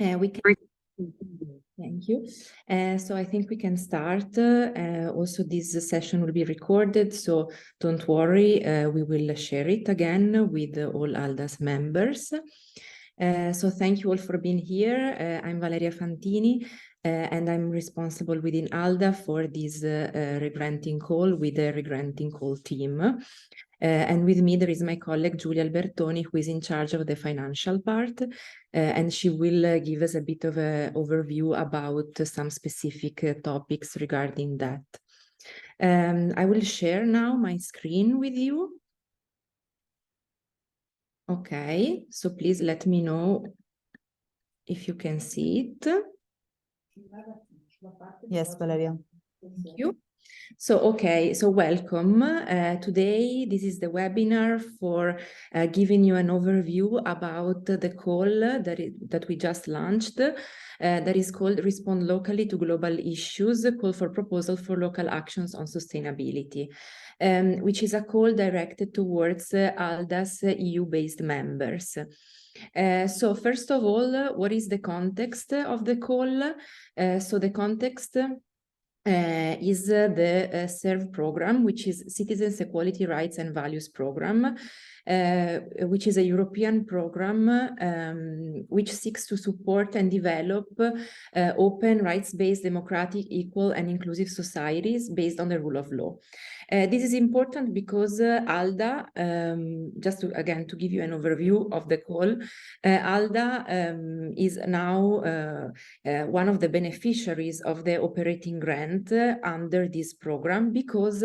We can. Thank you. So I think we can start. Also, this session will be recorded, so don't worry. We will share it again with all ALDA's members. So thank you all for being here. I'm Valeria Fantini, and I'm responsible within ALDA for this regranting call with the regranting call team. And with me, there is my colleague, Giulia Albertoni, who is in charge of the financial part, and she will give us a bit of an overview about some specific topics regarding that. I will share now my screen with you. Okay, so please let me know if you can see it. Yes, Valeria. Thank you. So, okay, so welcome. Today, this is the webinar for giving you an overview about the call that we just launched. That is called Respond Locally to Global Issues, Call for Proposal for Local Actions on Sustainability, which is a call directed towards ALDA's EU-based members. So first of all, what is the context of the call? So the context is the SERVE program, which is Citizens, Equality, Rights and Values Program, which is a European program which seeks to support and develop open, rights-based, democratic, equal and inclusive societies based on the rule of law. This is important because ALDA, just to, again, to give you an overview of the call, ALDA is now one of the beneficiaries of the operating grant under this program, because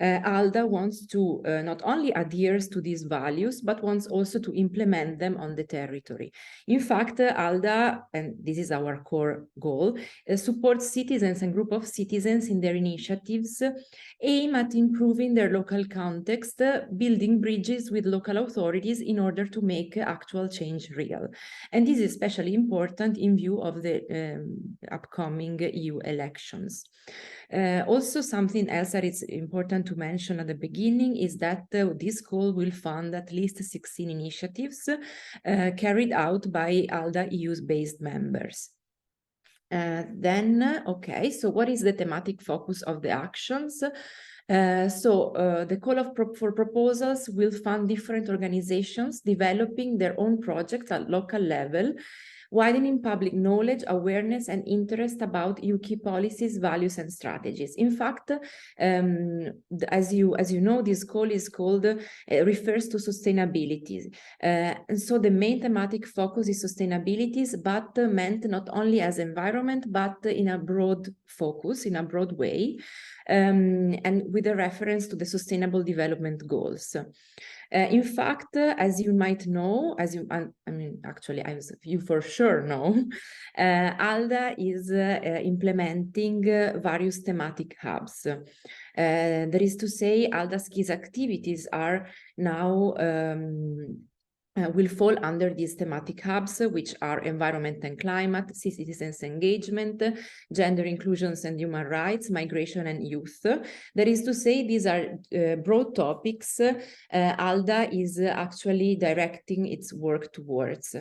ALDA wants to not only adheres to these values, but wants also to implement them on the territory. In fact, ALDA, and this is our core goal, supports citizens and group of citizens in their initiatives aim at improving their local context, building bridges with local authorities in order to make actual change real. And this is especially important in view of the upcoming EU elections. Also, something else that is important to mention at the beginning is that this call will fund at least 16 initiatives carried out by ALDA EU-based members. Okay, so what is the thematic focus of the actions? The call for proposals will fund different organizations developing their own projects at local level, widening public knowledge, awareness, and interest about EU key policies, values, and strategies. In fact, as you know, this call is called, refers to sustainability. And so the main thematic focus is sustainability, but meant not only as environment, but in a broad focus, in a broad way, and with a reference to the Sustainable Development Goals. In fact, as you might know, you for sure know, ALDA is implementing various thematic hubs. That is to say, ALDA's key activities are now will fall under these thematic hubs, which are environment and climate, citizens engagement, gender inclusions and human rights, migration and youth. That is to say, these are broad topics ALDA is actually directing its work towards.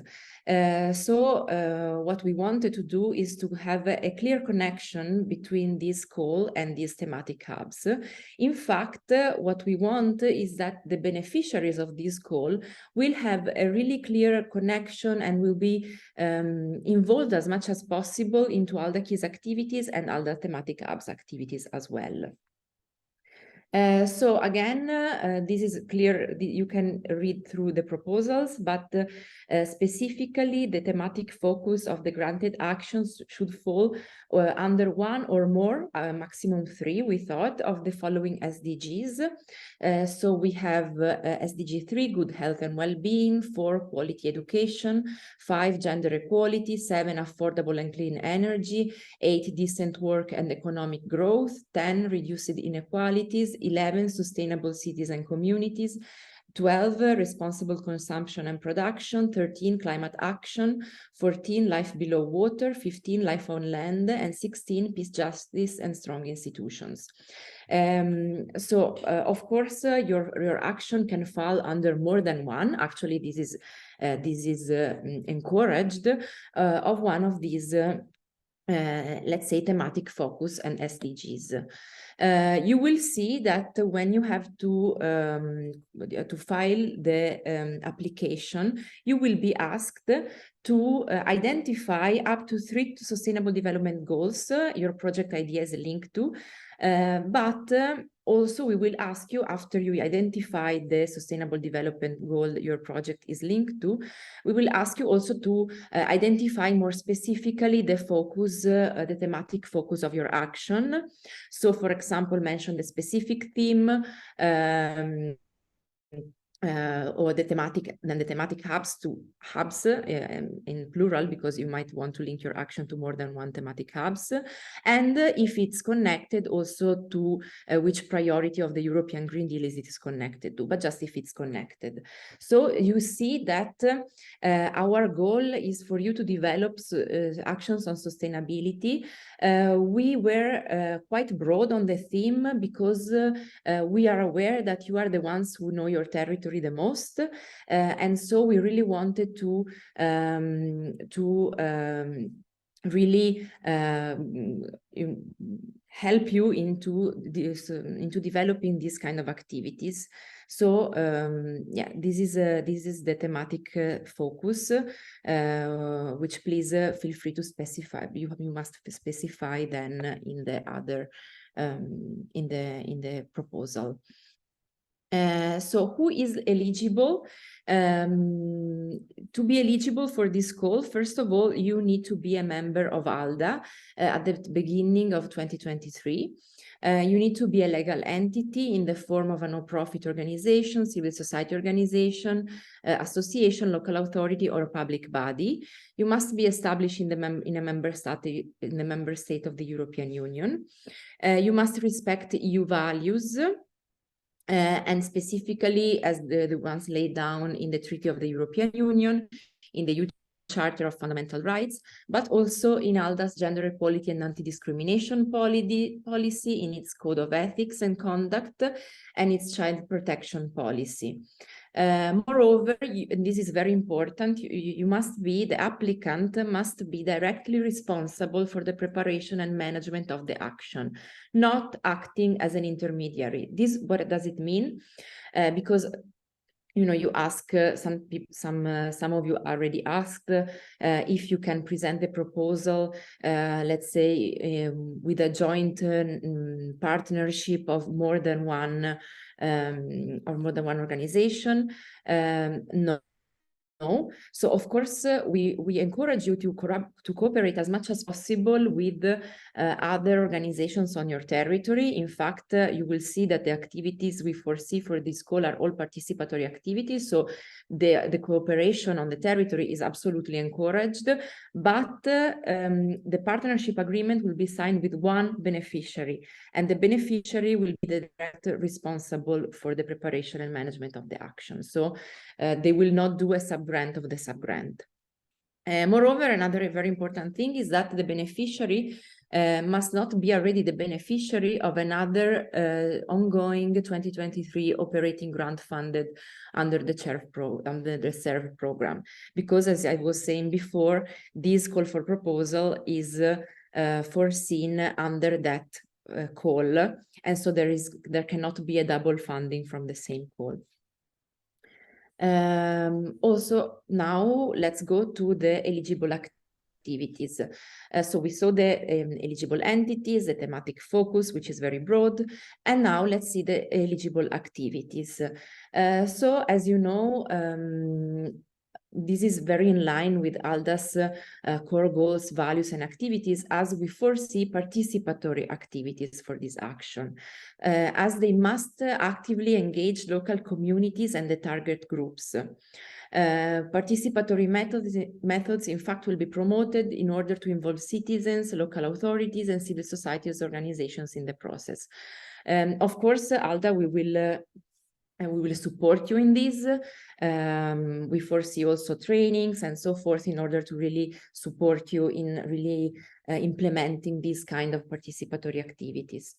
What we wanted to do is to have a clear connection between this call and these thematic hubs. In fact, what we want is that the beneficiaries of this call will have a really clear connection and will be involved as much as possible into ALDA Keys activities and ALDA thematic hubs activities as well. So again, this is clear, you can read through the proposals, but specifically the thematic focus of the granted actions should fall under one or more, maximum 3, we thought, of the following SDGs. So we have SDG 3, good health and well-being, 4, quality education, 5, gender equality, 7, affordable and clean energy, 8, decent work and economic growth, 10, reduced inequalities, 11, sustainable cities and communities, 12, responsible consumption and production, 13, climate action, 14, life below water, 15, life on land, and 16, peace, justice, and strong institutions. Of course, your action can fall under more than one. Actually, this is encouraged of one of these, let's say, thematic focus and SDGs. You will see that when you have to file the application, you will be asked to identify up to 3 sustainable development goals your project idea is linked to, but also we will ask you, after you identify the sustainable development goal your project is linked to, we will ask you also to identify more specifically the focus, the thematic focus of your action. So, for example, mention the specific theme, or the thematic hubs in plural, because you might want to link your action to more than one thematic hubs, and if it's connected also to which priority of the European Green Deal it is connected to, but just if it's connected. So you see that our goal is for you to develop actions on sustainability. We were quite broad on the theme because we are aware that you are the ones who know your territory the most, and so we really wanted to really help you into this, into developing these kind of activities. So yeah, this is the thematic focus, which please feel free to specify. You must specify then in the other in the proposal. So who is eligible? To be eligible for this call, first of all, you need to be a member of ALDA at the beginning of 2023. You need to be a legal entity in the form of a non-profit organization, civil society organization, association, local authority, or a public body. You must be established in a member state of the European Union. You must respect EU values, and specifically as the ones laid down in the Treaty of the European Union, in the EU Charter of Fundamental Rights, but also in ALDA's gender equality and anti-discrimination policy, in its code of ethics and conduct, and its child protection policy. Moreover, and this is very important, the applicant must be directly responsible for the preparation and management of the action, not acting as an intermediary. What does it mean? Because you ask, some of you already asked if you can present the proposal, let's say, with a joint partnership of more than one organization. No. So of course, we encourage you to cooperate as much as possible with other organizations on your territory. In fact, you will see that the activities we foresee for this call are all participatory activities. So the cooperation on the territory is absolutely encouraged, but the partnership agreement will be signed with one beneficiary, and the beneficiary will be the direct responsible for the preparation and management of the action. So they will not do a sub-grant of the sub-grant. Moreover, another very important thing is that the beneficiary must not be already the beneficiary of another ongoing 2023 operating grant funded under the SERV program, because as I was saying before, this call for proposal is foreseen under that call, and so there cannot be a double funding from the same call. Also, now let's go to the eligible activities. So we saw the eligible entities, the thematic focus, which is very broad, and now let's see the eligible activities. So as you know, this is very in line with ALDA's core goals, values, and activities, as we foresee participatory activities for this action, as they must actively engage local communities and the target groups. Participatory methods, in fact, will be promoted in order to involve citizens, local authorities, and civil society organizations in the process. Of course, ALDA, we will and we will support you in this. We foresee also trainings and so forth in order to really support you in really implementing these kind of participatory activities.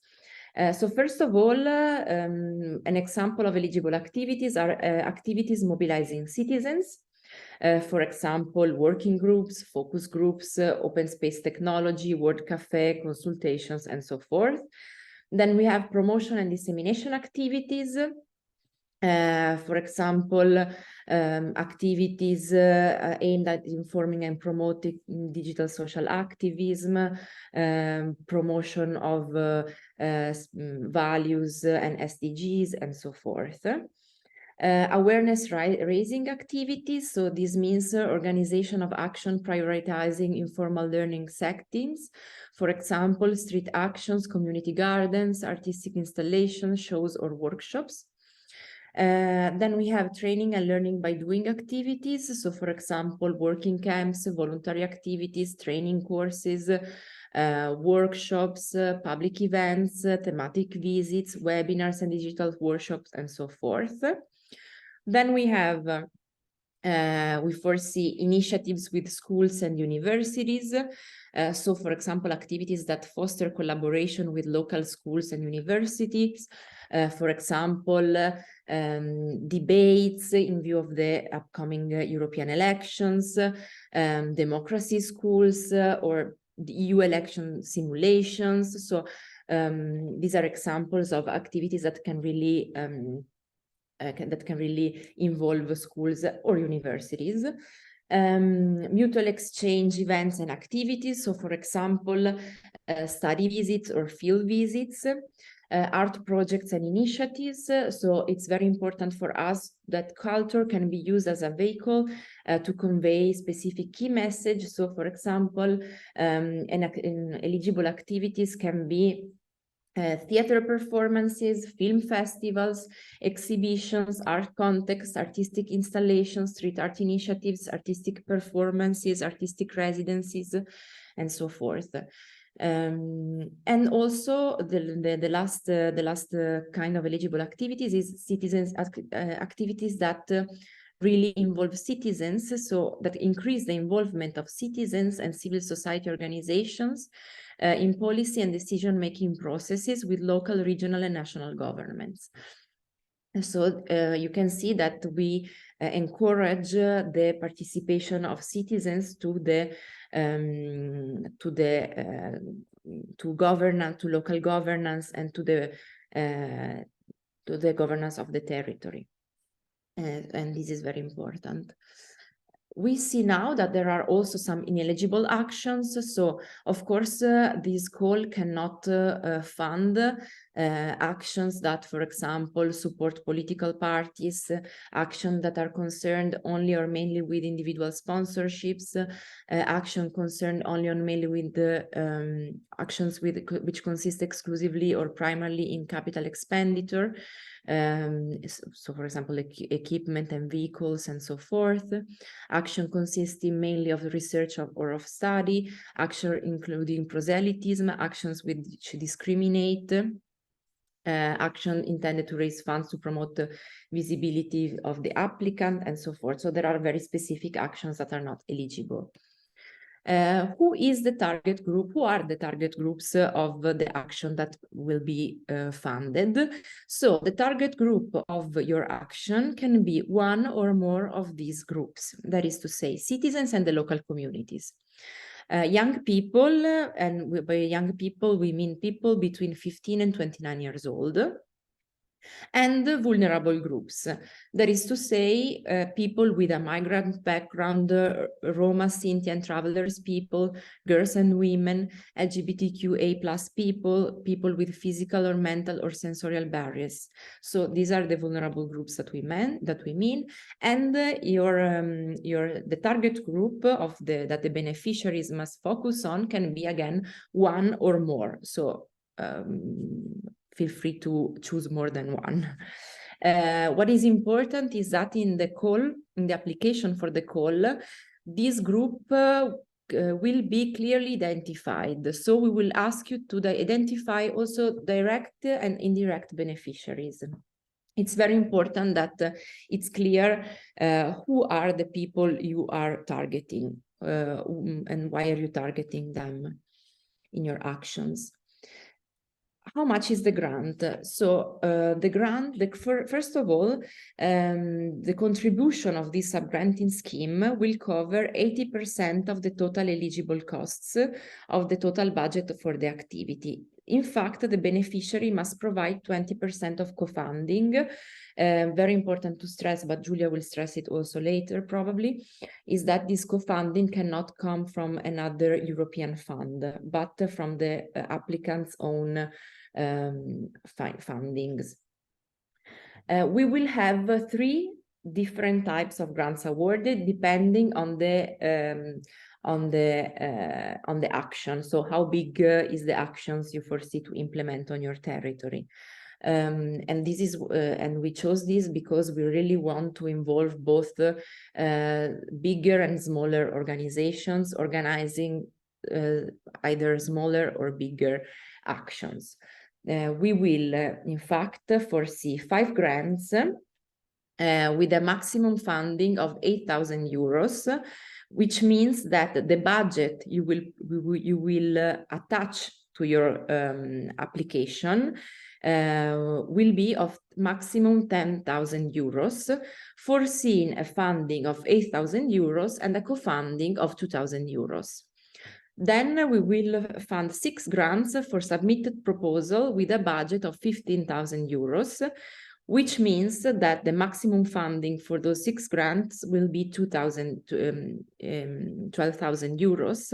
So first of all, an example of eligible activities are activities mobilizing citizens. For example, working groups, focus groups, open space technology, word cafe, consultations, and so forth. Then we have promotion and dissemination activities. For example, activities aimed at informing and promoting digital social activism, promotion of values and SDGs, and so forth. Awareness raising activities. So this means organization of action prioritizing informal learning settings. For example, street actions, community gardens, artistic installations, shows, or workshops. Then we have training and learning by doing activities. So for example, working camps, voluntary activities, training courses, workshops, public events, thematic visits, webinars and digital workshops, and so forth. Then we have, we foresee initiatives with schools and universities. So for example, activities that foster collaboration with local schools and universities. For example, debates in view of the upcoming European elections, democracy schools, or the EU election simulations. So these are examples of activities that can really involve schools or universities. Mutual exchange events and activities. So for example, study visits or field visits, art projects and initiatives. So it's very important for us that culture can be used as a vehicle to convey specific key message. So for example, eligible activities can be theater performances, film festivals, exhibitions, art contests, artistic installations, street art initiatives, artistic performances, artistic residencies, and so forth. And also the last kind of eligible activities is citizens activities that really involve citizens, so that increase the involvement of citizens and civil society organizations in policy and decision-making processes with local, regional, and national governments. So you can see that we encourage the participation of citizens to local governance and to the governance of the territory. And this is very important. We see now that there are also some ineligible actions. So, of course, this call cannot fund actions that, for example, support political parties, actions that are concerned only or mainly with individual sponsorships, action concerned only or mainly with the actions which consist exclusively or primarily in capital expenditure. So for example, equipment and vehicles and so forth. Action consisting mainly of research or of study, action including proselytism, actions which discriminate, action intended to raise funds to promote the visibility of the applicant, and so forth. So there are very specific actions that are not eligible. Who is the target group? Who are the target groups of the action that will be funded? So the target group of your action can be one or more of these groups, that is to say, citizens and the local communities. Young people, and by young people, we mean people between 15 and 29 years old. And vulnerable groups, that is to say, people with a migrant background, Roma, Sinti and travelers people, girls and women, LGBTQA+ people, people with physical or mental or sensorial barriers. So these are the vulnerable groups that we mean, and the target group of that the beneficiaries must focus on can be again one or more. So feel free to choose more than one. What is important is that in the application for the call, this group will be clearly identified. So we will ask you to identify also direct and indirect beneficiaries. it's very important that it's clear who are the people you are targeting and why are you targeting them in your actions. How much is the grant? So the grant, first of all, the contribution of this subgranting scheme will cover 80% of the total eligible costs of the total budget for the activity. In fact, the beneficiary must provide 20% of co-funding. Very important to stress, but Julia will stress it also later probably, is that this co-funding cannot come from another European fund, but from the applicant's own fundings. We will have 3 different types of grants awarded depending on the action. So how big is the actions you foresee to implement on your territory? And this is and we chose this because we really want to involve both bigger and smaller organizations organizing either smaller or bigger actions. We will, in fact, foresee 5 grants with a maximum funding of 8,000 euros, which means that the budget you will attach to your application will be of maximum 10,000 euros, foreseeing a funding of 8,000 euros and a co-funding of 2,000 euros. Then we will fund 6 grants for submitted proposal with a budget of 15,000 euros, which means that the maximum funding for those 6 grants will be 12,000 euros,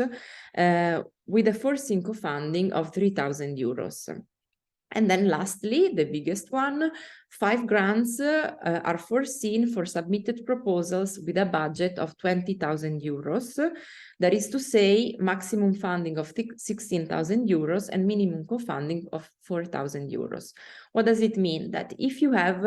with a foreseen co-funding of 3,000 euros. And then lastly, the biggest one, 5 grants are foreseen for submitted proposals with a budget of 20,000 euros. That is to say, maximum funding of 16,000 euros and minimum co-funding of 4,000 euros. What does it mean? That if you have,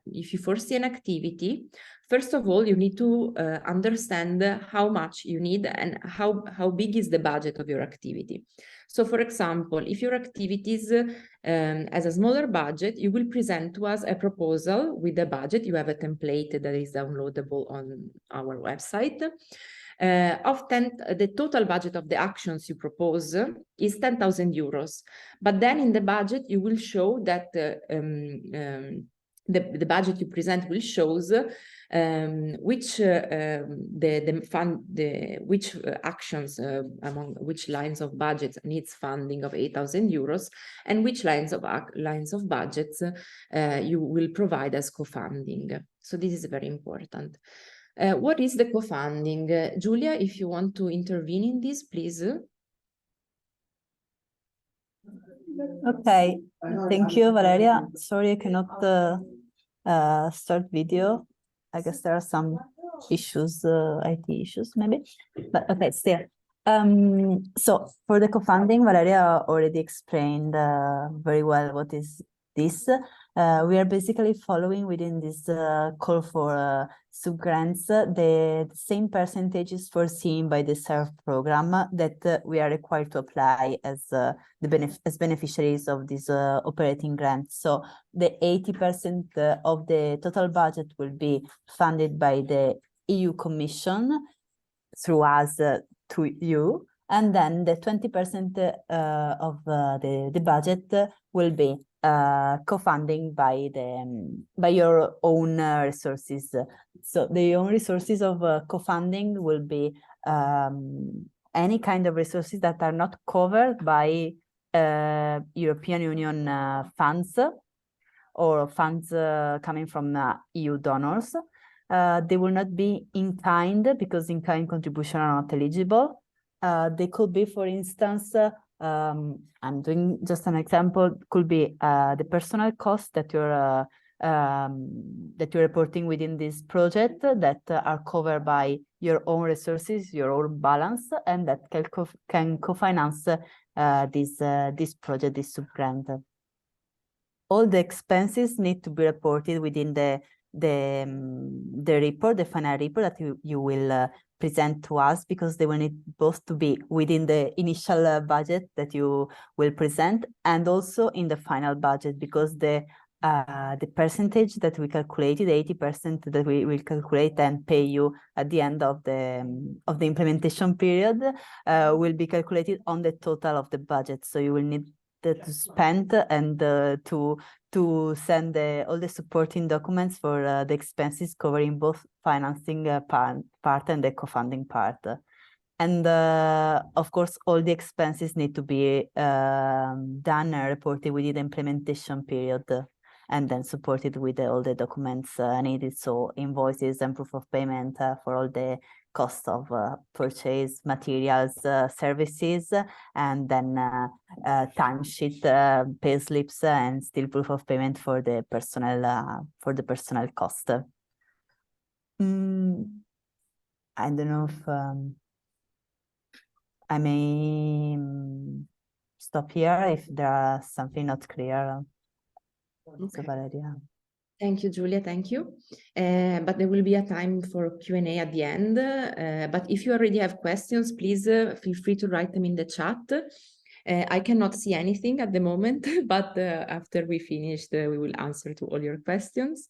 if you foresee an activity, first of all, you need to understand how much you need and how big is the budget of your activity. So, for example, if your activities has a smaller budget, you will present to us a proposal with a budget. You have a template that is downloadable on our website. The total budget of the actions you propose is 10,000 euros. But then in the budget, you will show that the budget you present will shows which actions among which lines of budgets needs funding of 8,000 euros and which lines of budgets you will provide as co-funding. So this is very important. What is the co-funding? Julia, if you want to intervene in this, please. Okay, thank you, Valeria. Sorry, I cannot start video. I guess there are some issues, IT issues maybe, but okay, still. So for the co-funding, Valeria already explained very well what is this. We are basically following within this call for subgrants the same percentages foreseen by the SERF program that we are required to apply as beneficiaries of this operating grant. So the 80% of the total budget will be funded by the EU Commission through us to you, and then the 20% of the budget will be co-funding by your own resources. So the own resources of co-funding will be any kind of resources that are not covered by European Union funds or funds coming from EU donors. They will not be in kind because in kind contributions are not eligible. They could be, for instance, I'm doing just an example, could be the personal costs that you're reporting within this project that are covered by your own resources, your own balance, and that can co-finance this project, this subgrant. All the expenses need to be reported within the report, the final report that you will present to us, because they will need both to be within the initial budget that you will present and also in the final budget, because the the percentage that we calculated, 80% that we will calculate and pay you at the end of the implementation period, will be calculated on the total of the budget. So you will need to spend and to send all the supporting documents for the expenses covering both financing part and the co-funding part. And of course, all the expenses need to be done and reported within the implementation period, and then supported with all the documents needed. So invoices and proof of payment for all the costs of purchase, materials, services, and then timesheet, pay slips, and still proof of payment for the personnel cost. I don't know if I may stop here if there are something not clear. Okay. So Valeria. Thank you, Julia. Thank you. But there will be a time for Q&A at the end. But if you already have questions, please feel free to write them in the chat. I cannot see anything at the moment, but after we finish, we will answer to all your questions.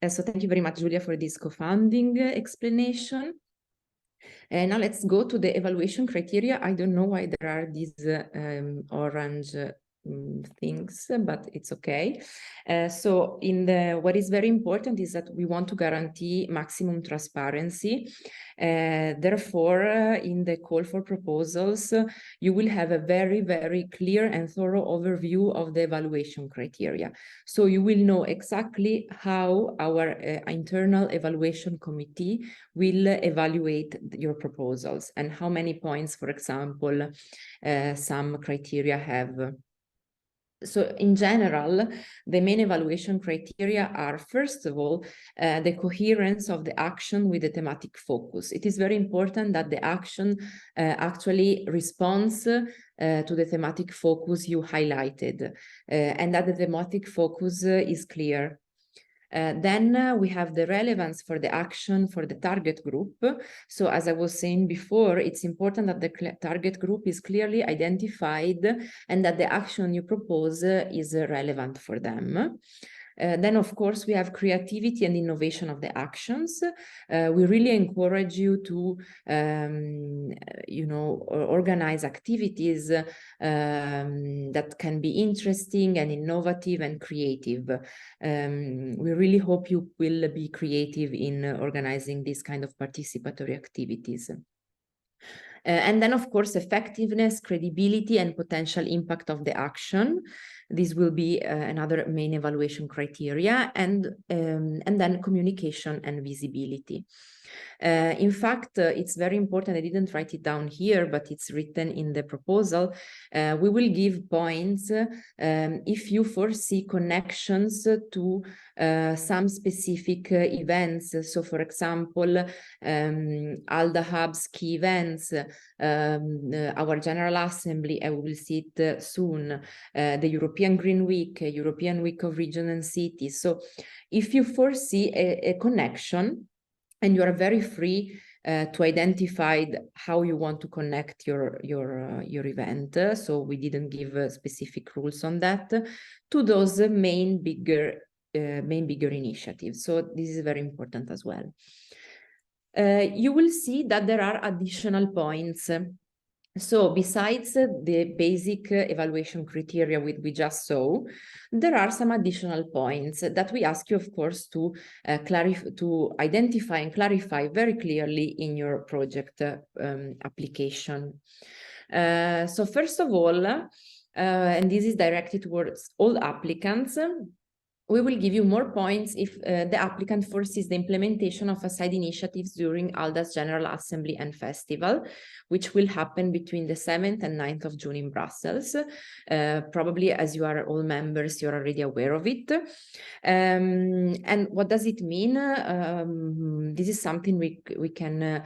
So thank you very much, Julia, for this co-funding explanation. And now let's go to the evaluation criteria. I don't know why there are these orange things, but it's okay. So what is very important is that we want to guarantee maximum transparency. Therefore, in the call for proposals, you will have a very, very clear and thorough overview of the evaluation criteria. So you will know exactly how our internal evaluation committee will evaluate your proposals and how many points, for example, some criteria have. So in general, the main evaluation criteria are, first of all, the coherence of the action with the thematic focus. It is very important that the action actually responds to the thematic focus you highlighted, and that the thematic focus is clear. Then we have the relevance for the action for the target group. So as I was saying before, it's important that the target group is clearly identified and that the action you propose is relevant for them. Then, of course, we have creativity and innovation of the actions. We really encourage you to, organize activities that can be interesting and innovative and creative. We really hope you will be creative in organizing this kind of participatory activities. And then, of course, effectiveness, credibility, and potential impact of the action. This will be another main evaluation criteria, and then communication and visibility. In fact, it's very important. I didn't write it down here, but it's written in the proposal. We will give points if you foresee connections to some specific events. So, for example, ALDA Hub's key events, our General Assembly, and we will see it soon, the European Green Week, European Week of Regions and Cities. So if you foresee a connection, and you are very free to identify how you want to connect your event. So we didn't give specific rules on that to those main bigger initiatives. So this is very important as well. You will see that there are additional points. So besides the basic evaluation criteria we just saw, there are some additional points that we ask you, of course, to identify and clarify very clearly in your project application. So first of all, and this is directed towards all applicants, we will give you more points if the applicant foresees the implementation of side initiatives during ALDA's General Assembly and Festival, which will happen between the 7th and 9th of June in Brussels. Probably, as you are all members, you're already aware of it. And what does it mean? This is something we can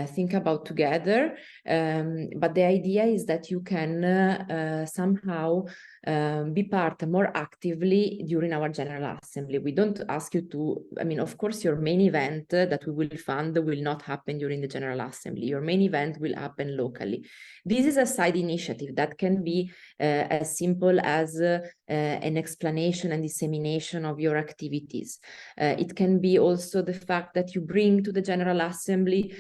think about together. But the idea is that you can somehow be part more actively during our General Assembly. We don't ask you to, I mean, of course, your main event that we will fund will not happen during the General Assembly. Your main event will happen locally. This is a side initiative that can be as simple as an explanation and dissemination of your activities. It can be also the fact that you bring to the General Assembly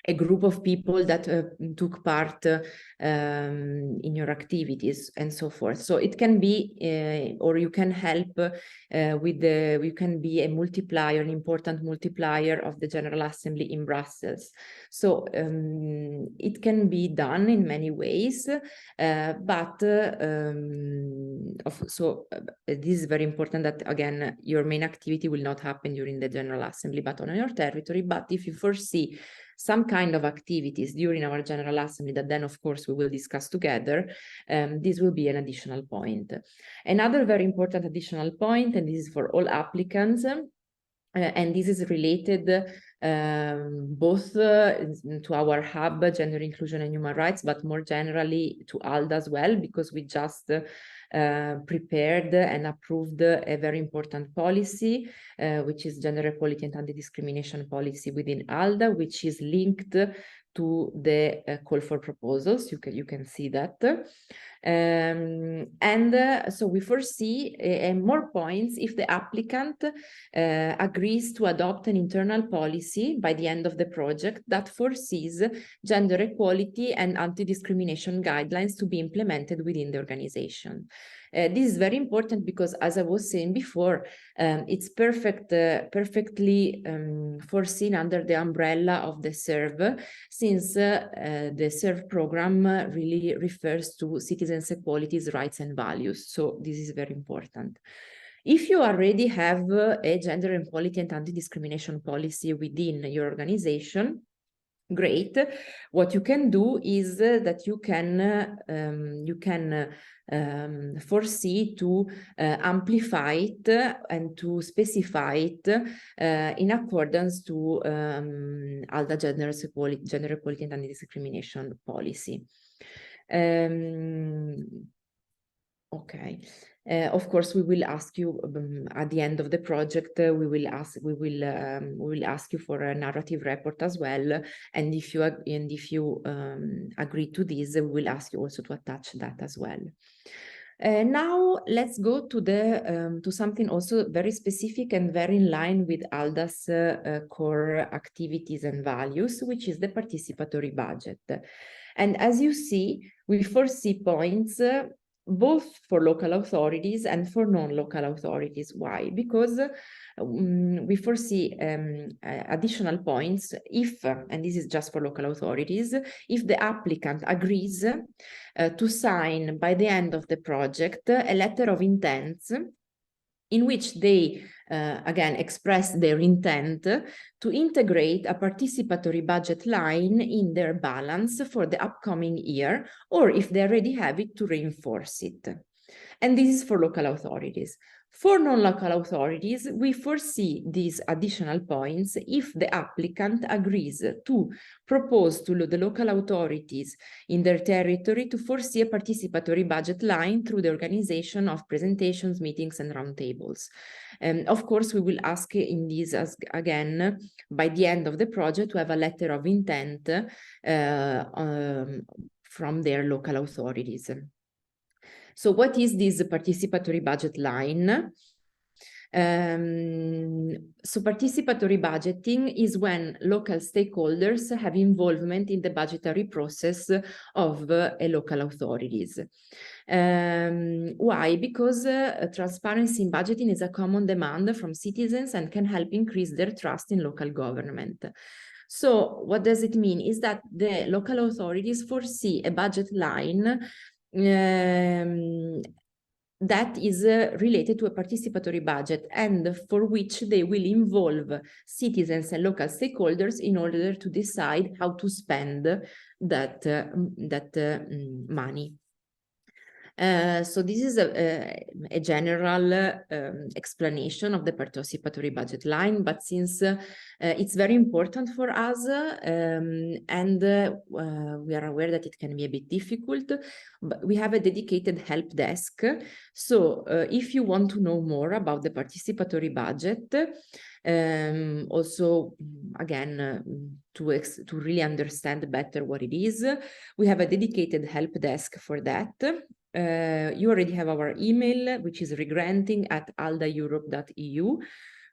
a group of people that took part in your activities and so forth. So it can be, or you can help you can be a multiplier, an important multiplier of the General Assembly in Brussels. So it can be done in many ways, but this is very important that, again, your main activity will not happen during the General Assembly, but on your territory. But if you foresee some kind of activities during our General Assembly that then, of course, we will discuss together, this will be an additional point. Another very important additional point, and this is for all applicants, and this is related both to our hub, Gender Inclusion and Human Rights, but more generally to ALDA as well, because we just prepared and approved a very important policy, which is gender equality and anti-discrimination policy within ALDA, which is linked to the call for proposals. You can see that. So we foresee more points if the applicant agrees to adopt an internal policy by the end of the project that foresees gender equality and anti-discrimination guidelines to be implemented within the organization. This is very important because, as I was saying before, it's perfectly foreseen under the umbrella of the SERV, since the SERV program really refers to citizens' equalities, rights, and values. So this is very important. If you already have a gender equality and anti-discrimination policy within your organization, great. What you can do is that you can foresee to amplify it and to specify it in accordance to ALDA gender equality and anti-discrimination policy. Okay. Of course, we will ask you at the end of the project. We will ask you for a narrative report as well. And if you agree to this, we will ask you also to attach that as well. Now let's go to something also very specific and very in line with ALDA's core activities and values, which is the participatory budget. And as you see, we foresee points both for local authorities and for non-local authorities. Why? Because we foresee additional points if, and this is just for local authorities, if the applicant agrees to sign by the end of the project a letter of intent in which they, again, express their intent to integrate a participatory budget line in their balance for the upcoming year, or if they already have it, to reinforce it. And this is for local authorities. For non-local authorities, we foresee these additional points if the applicant agrees to propose to the local authorities in their territory to foresee a participatory budget line through the organization of presentations, meetings, and roundtables. Of course, we will ask in this, again, by the end of the project, to have a letter of intent from their local authorities. So what is this participatory budget line? So participatory budgeting is when local stakeholders have involvement in the budgetary process of local authorities. Why? Because transparency in budgeting is a common demand from citizens and can help increase their trust in local government. So what does it mean? Is that the local authorities foresee a budget line that is related to a participatory budget, and for which they will involve citizens and local stakeholders in order to decide how to spend that money. So this is a general explanation of the participatory budget line, but since it's very important for us and we are aware that it can be a bit difficult, but we have a dedicated help desk. So if you want to know more about the participatory budget, also again to really understand better what it is, we have a dedicated help desk for that. You already have our email, which is regranting@aldaeurope.eu.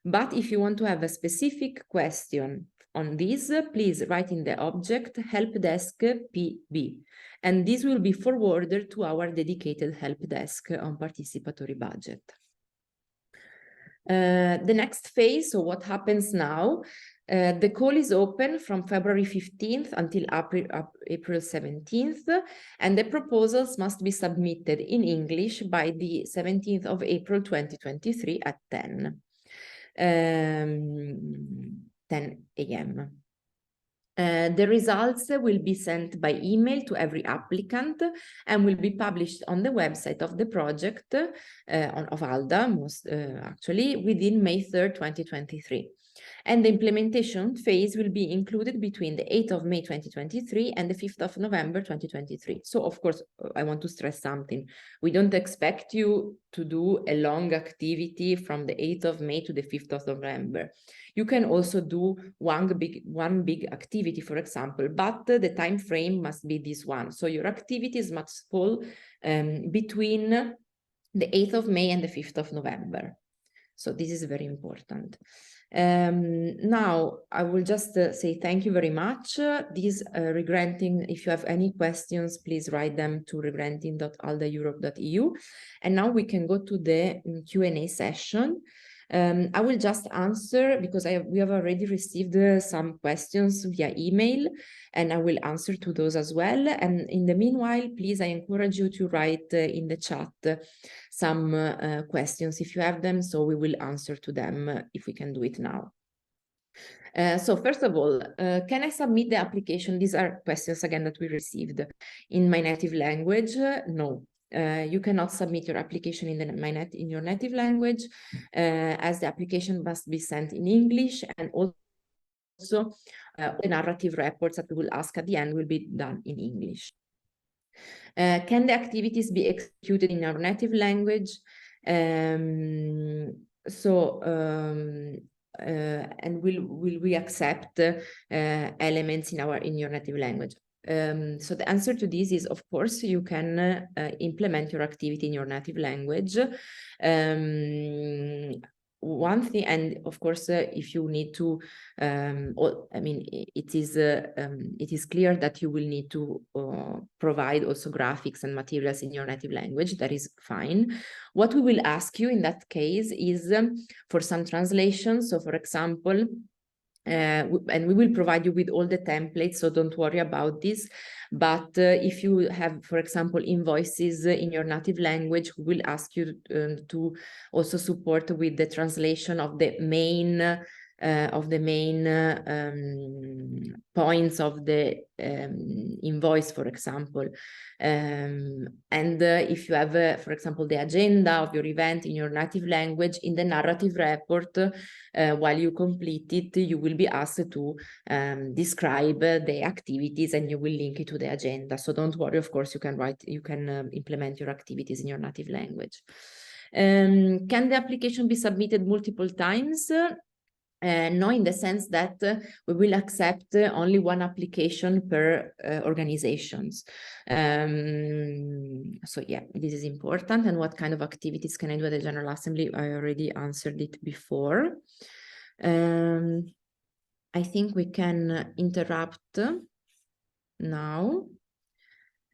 But if you want to have a specific question on this, please write in the object help desk PB. And this will be forwarded to our dedicated help desk on participatory budget. The next phase, so what happens now? The call is open from February 15th until April 17th, and the proposals must be submitted in English by the 17th of April 2023 at 10 a.m. The results will be sent by email to every applicant and will be published on the website of the project of ALDA, actually, within May 3rd, 2023. And the implementation phase will be included between the 8th of May 2023 and the 5th of November 2023. So, of course, I want to stress something. We don't expect you to do a long activity from the 8th of May to the 5th of November. You can also do one big activity, for example, but the time frame must be this one. So your activities must fall between the 8th of May and the 5th of November. So this is very important. Now, I will just say thank you very much. Regranting, if you have any questions, please write them to regranting.aldaeurope.eu. And now we can go to the Q&A session. I will just answer because we have already received some questions via email, and I will answer to those as well. And in the meanwhile, please, I encourage you to write in the chat some questions if you have them, so we will answer to them if we can do it now. So first of all, can I submit the application? These are questions again that we received in my native language. No. You cannot submit your application in your native language, as the application must be sent in English, and also the narrative reports that we will ask at the end will be done in English. Can the activities be executed in our native language? And will we accept elements in your native language? So the answer to this is, of course, you can implement your activity in your native language. One thing, and of course, if you need to, I mean, it is clear that you will need to provide also graphics and materials in your native language. That is fine. What we will ask you in that case is for some translations. So, for example, and we will provide you with all the templates, so don't worry about this. But if you have, for example, invoices in your native language, we will ask you to also support with the translation of the main points of the invoice, for example. And if you have, for example, the agenda of your event in your native language, in the narrative report, while you complete it, you will be asked to describe the activities, and you will link it to the agenda. So don't worry, of course, you can implement your activities in your native language. Can the application be submitted multiple times? No, in the sense that we will accept only one application per organizations. So yeah, this is important. And what kind of activities can I do at the General Assembly? I already answered it before. I think we can interrupt now.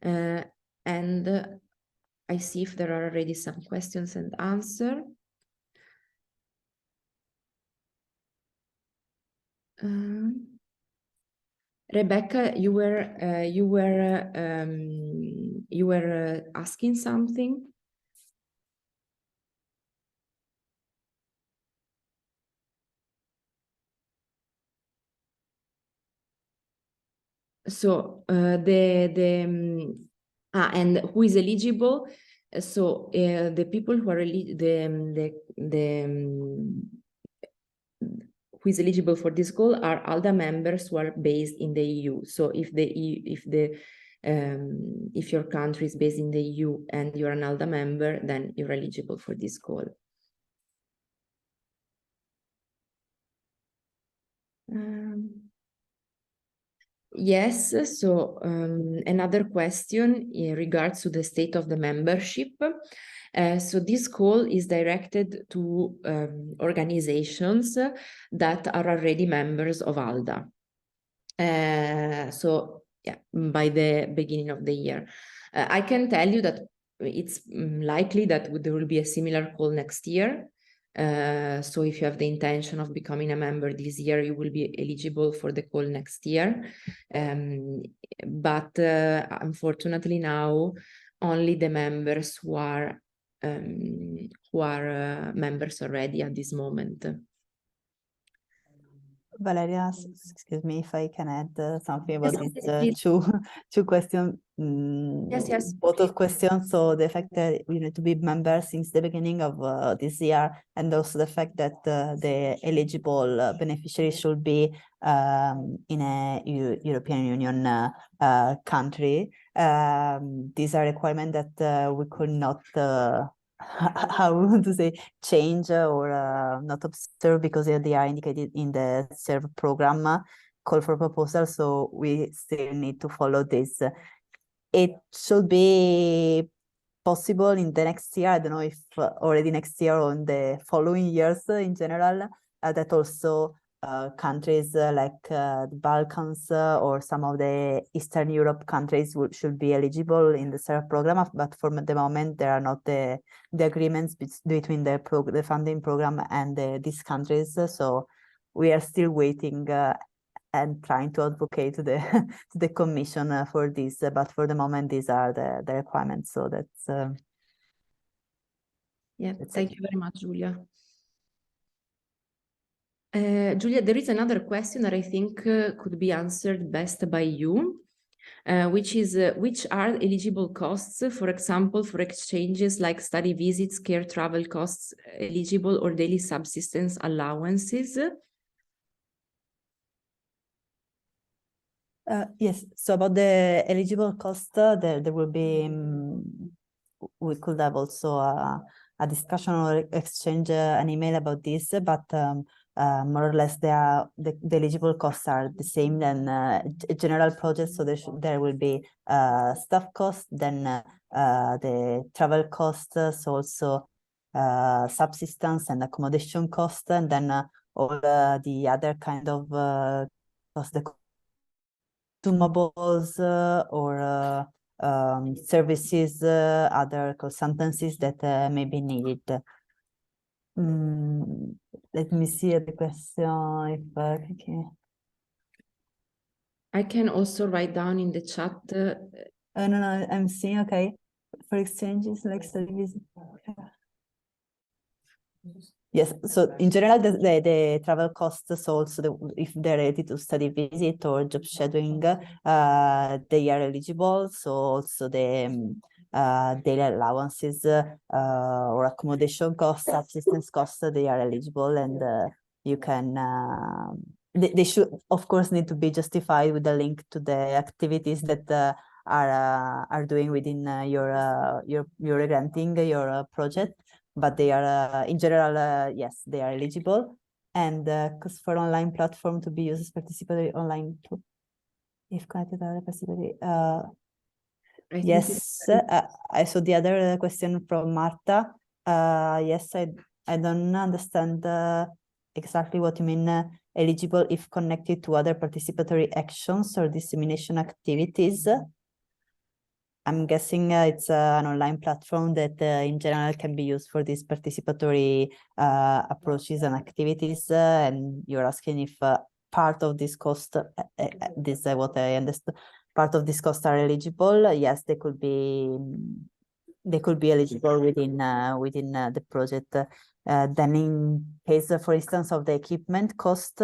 And I see if there are already some questions and answers. Rebecca, you were asking something. So and who is eligible? So the people who are who is eligible for this goal are ALDA members who are based in the EU. So if your country is based in the EU and you're an ALDA member, then you're eligible for this goal. Yes, so another question in regards to the state of the membership. So this call is directed to organizations that are already members of ALDA. So yeah, by the beginning of the year. I can tell you that it's likely that there will be a similar call next year. So if you have the intention of becoming a member this year, you will be eligible for the call next year. But unfortunately now, only the members who are members already at this moment. Valeria, excuse me if I can add something about Yes, these two questions. Yes. Both of questions. So the fact that we need to be members since the beginning of this year, and also the fact that the eligible beneficiary should be in a European Union country. These are requirements that we could not how to say change or not observe because they are indicated in the SERV program call for proposal, so we still need to follow this. It should be possible in the next year. I don't know if already next year or in the following years in general, that also countries like the Balkans or some of the Eastern Europe countries should be eligible in the SERV program, but for the moment there are not the agreements between the funding program and these countries, so we are still waiting and trying to advocate to the to the Commission for this, but for the moment these are the requirements. So that's yeah. Thank you very much, Giulia. Giulia, there is another question that I think could be answered best by you, which is which are eligible costs, for example, for exchanges like study visits, care travel costs eligible, or daily subsistence allowances? Yes, so about the eligible cost, there will be, we could have also a discussion or exchange an email about this, but more or less the eligible costs are the same than general projects. So there will be staff costs, then the travel costs, so also subsistence and accommodation cost, and then all the other kind of costs, the consumables or services, other consultancies that may be needed. Let me see the question if okay. I can also write down in the chat. No, I'm seeing, okay. For exchanges like study visit. Yes, so in general, the travel costs, so also if they're related to study visit or job shadowing, they are eligible. So also the daily allowances or accommodation costs, subsistence costs, they are eligible, and you can. They should, of course, need to be justified with a link to the activities that are doing within your granting your project. But they are in general, yes, they are eligible. And because for online platform to be used as participatory online tool, if connected are participatory, yes. I saw the other question from Marta. Yes, I don't understand exactly what you mean eligible if connected to other participatory actions or dissemination activities. I'm guessing it's an online platform that in general can be used for these participatory approaches and activities. And you're asking if part of this cost, this is what I understood, part of this cost are eligible. Yes, they could be eligible within the project. Then in case, for instance, of the equipment cost,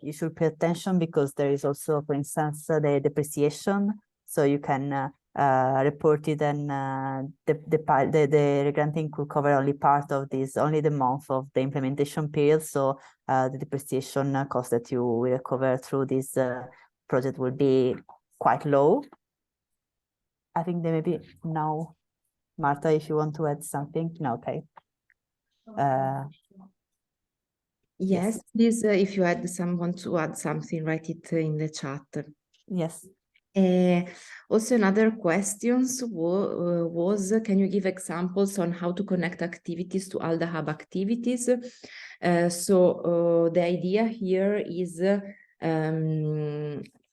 you should pay attention because there is also, for instance, the depreciation. So you can reported, and the granting could cover only part of this, only the month of the implementation period. So the depreciation cost that you will recover through this project will be quite low. I think there may be now, Marta, if you want to add something. No, okay. Yes, please, if you want to add something, write it in the chat. Yes. Also, another questions was, can you give examples on how to connect activities to ALDA Hub activities? So the idea here is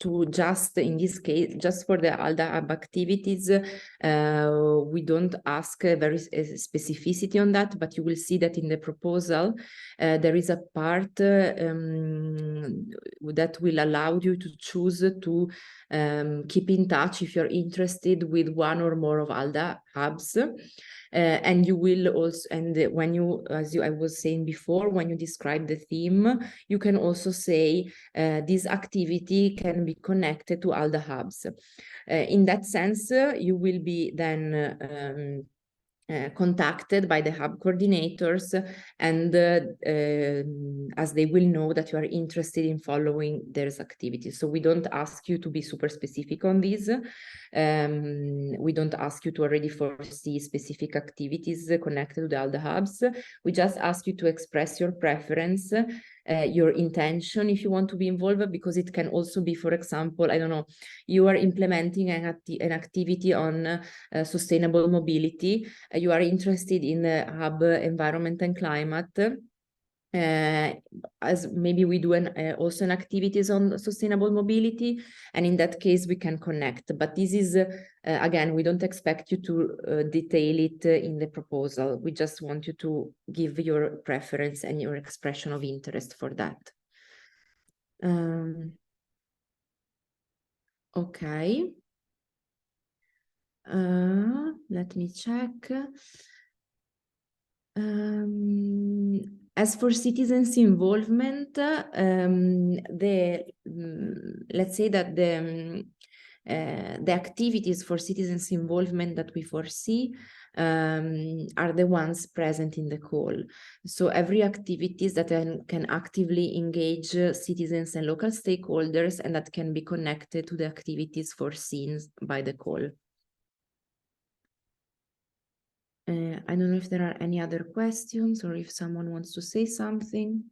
to just, in this case, just for the ALDA Hub activities, we don't ask a very specificity on that, but you will see that in the proposal, there is a part that will allow you to choose to keep in touch if you're interested with one or more of ALDA hubs. And you will also, and when you, I was saying before, when you describe the theme, you can also say this activity can be connected to ALDA hubs. In that sense, you will be then contacted by the hub coordinators, and as they will know that you are interested in following their activities. So we don't ask you to be super specific on this. We don't ask you to already foresee specific activities connected to the ALDA hubs. We just ask you to express your preference, your intention if you want to be involved, because it can also be, for example, I don't know, you are implementing an activity on sustainable mobility. You are interested in the hub environment and climate. As maybe we do also an activities on sustainable mobility, and in that case we can connect. But this is again, we don't expect you to detail it in the proposal. We just want you to give your preference and your expression of interest for that. Okay. Let me check. As for citizens' involvement, let's say that the activities for citizens' involvement that we foresee are the ones present in the call. So every activities that can actively engage citizens and local stakeholders, and that can be connected to the activities foreseen by the call. I don't know if there are any other questions or if someone wants to say something.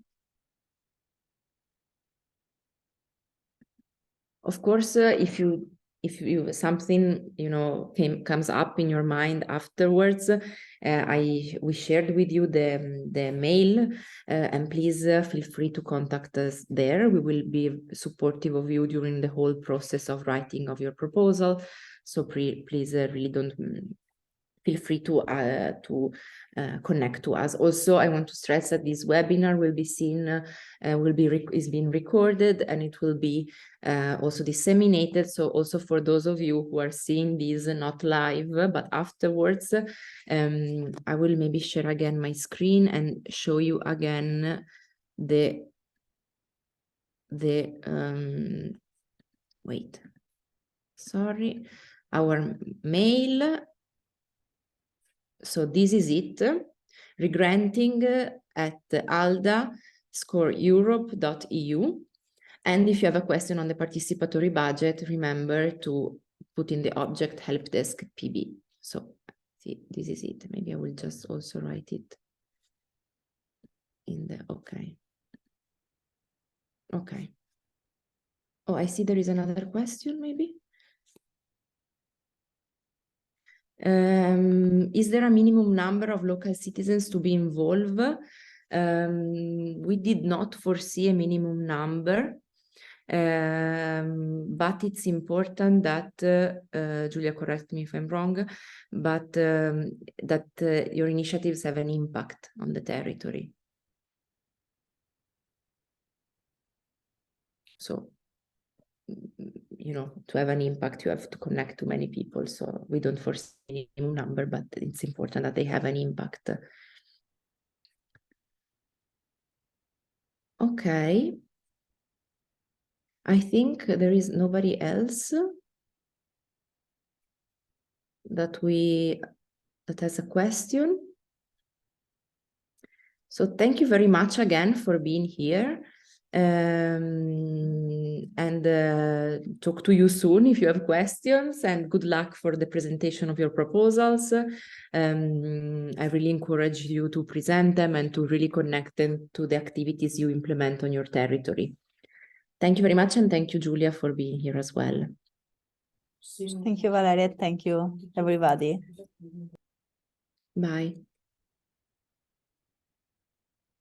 Of course, if you something comes up in your mind afterwards, we shared with you the mail, and please feel free to contact us there. We will be supportive of you during the whole process of writing of your proposal. So please really don't. Feel free to connect to us. Also, I want to stress that this webinar will be seen, is being recorded, and it will be also disseminated. So also for those of you who are seeing this not live, but afterwards, I will maybe share again my screen and show you again wait, sorry, our mail. So this is it, regranting at alda_europe.eu. And if you have a question on the participatory budget, remember to put in the object help desk PB. So see, this is it. Maybe I will just also write it in the, okay. Okay. Oh, I see there is another question maybe. Is there a minimum number of local citizens to be involved? We did not foresee a minimum number, but it's important that, Julia, correct me if I'm wrong, but that your initiatives have an impact on the territory. So, to have an impact, you have to connect to many people. So we don't foresee a minimum number, but it's important that they have an impact. Okay. I think there is nobody else. that has a question. So thank you very much again for being here. And talk to you soon if you have questions, and good luck for the presentation of your proposals. I really encourage you to present them and to really connect them to the activities you implement on your territory. Thank you very much, and thank you, Giulia, for being here as well. Thank you, Valeria. Thank you, everybody. Bye.